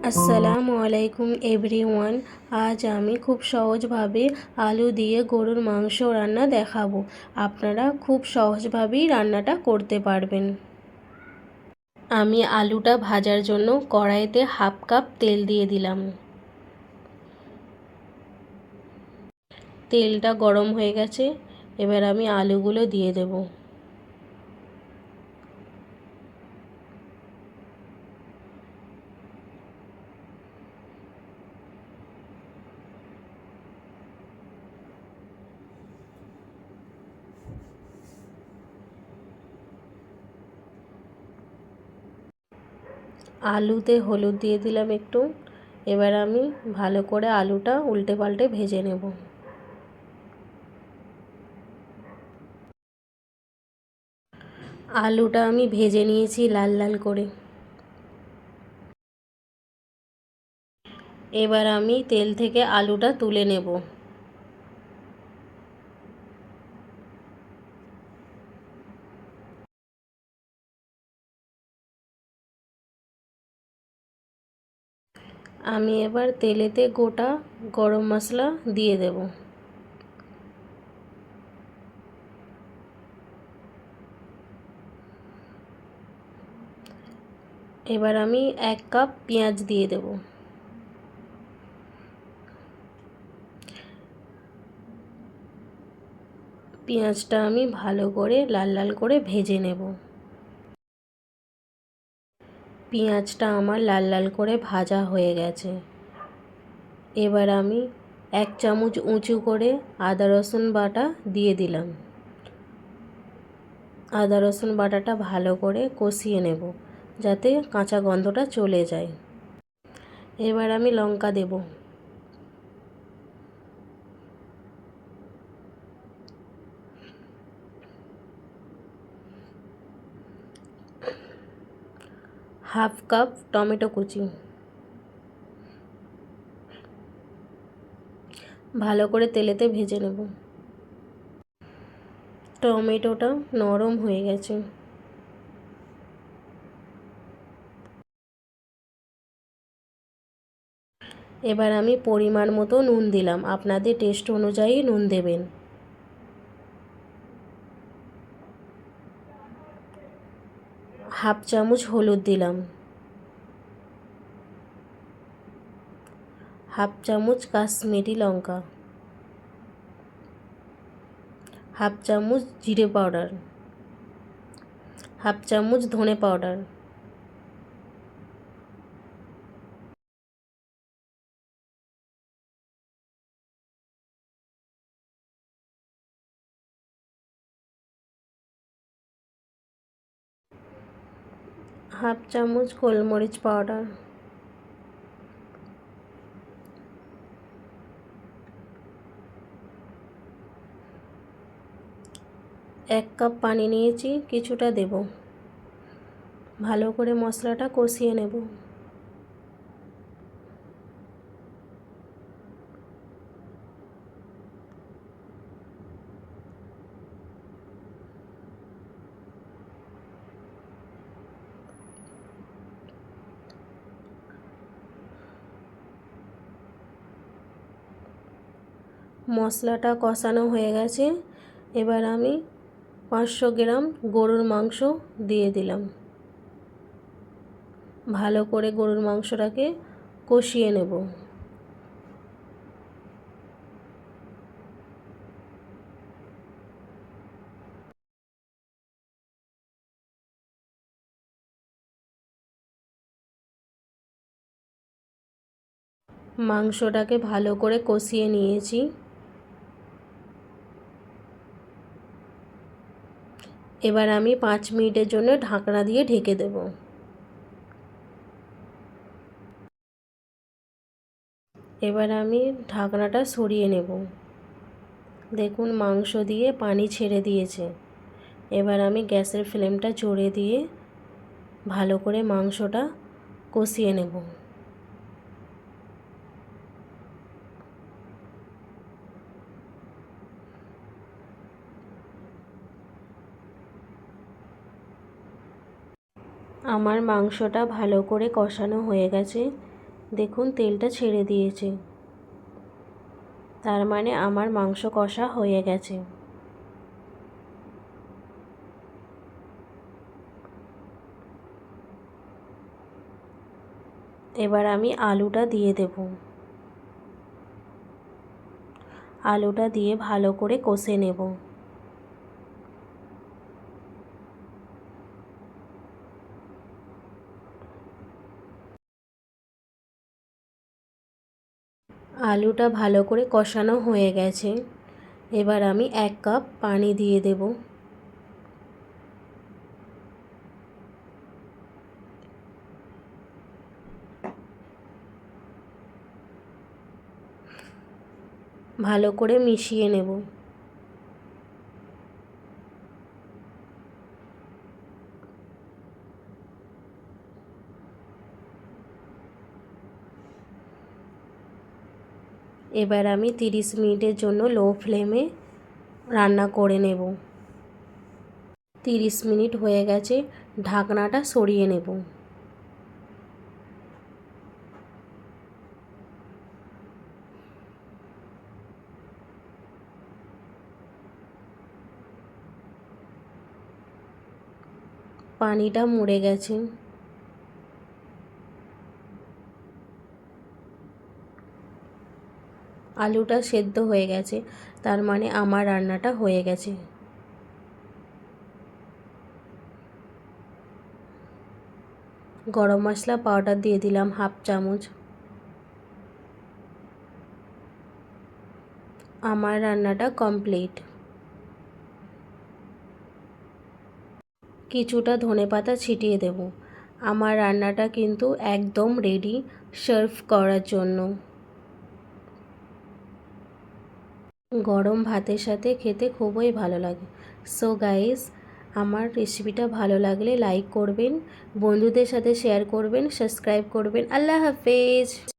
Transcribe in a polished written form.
আসসালামু আলাইকুম এভরিওয়ান। আজ আমি খুব সহজভাবে আলু দিয়ে গরুর মাংস রান্না দেখাবো। আপনারা খুব সহজভাবেই রান্নাটা করতে পারবেন। আমি আলুটা ভাজার জন্য কড়াইতে হাফ কাপ তেল দিয়ে দিলাম। তেলটা গরম হয়ে গেছে, এবার আমি আলুগুলো দিয়ে দেব। আলুতে হলুদ দিয়ে দিলাম একটু। এবার আমি ভালো করে আলুটা উল্টে পাল্টে ভেজে নেব। আলুটা আমি ভেজে নিয়েছি লাল লাল করে। এবার আমি তেল থেকে আলুটা তুলে নেব। আমি এবার তেলেতে গোটা গরম মশলা দিয়ে দেব। এবার আমি 1 কাপ পেঁয়াজ দিয়ে দেব। পেঁয়াজটা আমি ভালো করে লাল লাল করে ভেজে নেব। পেঁয়াজটা আমার লাল লাল করে ভাজা হয়ে গেছে। এবার আমি 1 চামচ উঁচু করে আদা রসুন বাটা দিয়ে দিলাম। আদা রসুন বাটাটা ভালো করে কষিয়ে নেব যাতে কাঁচা গন্ধটা চলে যায়। এবার আমি লঙ্কা দেব। হাফ কাপ টমেটো কুচি। ভালো করে তেলেতে ভেজে নেব। টমেটোটা নরম হয়ে গেছে। এবার আমি পরিমাণ মতো নুন দিলাম, আপনাদের টেস্ট অনুযায়ী নুন দেবেন। হাফ চামচ হলুদ দিলাম। হাফ চামচ কাশ্মীরি লঙ্কা। হাফ চামচ জিরে পাউডার। হাফ চামচ ধনে পাউডার। হাফ চামচ গোলমরিচ পাউডার। 1 কাপ পানি নিয়েছি, কিছুটা দেব। ভালো করে মশলাটা কষিয়ে নেব। মশলাটা কষানো হয়ে গেছে। এবার আমি 500 গ্রাম গরুর মাংস দিয়ে দিলাম। ভালো করে গরুর মাংসটাকে কষিয়ে নেব। মাংসটাকে ভালো করে কষিয়ে নিয়েছি। এবার আমি 5 মিনিটের জন্য ঢাকনা দিয়ে ঢেকে দেব। এবার আমি ঢাকনাটা সরিয়ে নেব। দেখুন মাংস দিয়ে পানি ছেড়ে দিয়েছে। এবার আমি গ্যাসের ফ্লেমটা জোরে দিয়ে ভালো করে মাংসটা কষিয়ে নেব। আমার মাংসটা ভালো করে কষানো হয়ে গেছে। দেখুন তেলটা ছেড়ে দিয়েছে, তার মানে আমার মাংস কষা হয়ে গেছে। এবার আমি আলুটা দিয়ে দেব। আলুটা দিয়ে ভালো করে কষে নেব। আলুটা ভালো করে কষানো হয়ে গেছে। এবার আমি 1 কাপ পানি দিয়ে দেব। ভালো করে মিশিয়ে নেব। এবার আমি 30 মিনিটের জন্য লো ফ্লেমে রান্না করে নেব। 30 মিনিট হয়ে গেছে, ঢাকনাটা সরিয়ে নেব। পানিটা মরে গেছে। আলুটা সেদ্ধ হয়ে গেছে, তার মানে আমার রান্নাটা হয়ে গেছে। গরম মশলা পাউডার দিয়ে দিলাম 1/2 চামচ। আমার রান্নাটা কমপ্লিট। কিছুটা ধনেপাতা ছিটিয়ে দেব। আমার রান্নাটা কিন্তু একদম রেডি সার্ভ করার জন্য। গরম ভাতের সাথে খেতে খুবই ভালো লাগে। সো গাইস, আমার রেসিপিটা ভালো লাগলে লাইক করবেন, বন্ধুদের সাথে শেয়ার করবেন, সাবস্ক্রাইব করবেন। আল্লাহ হাফেজ।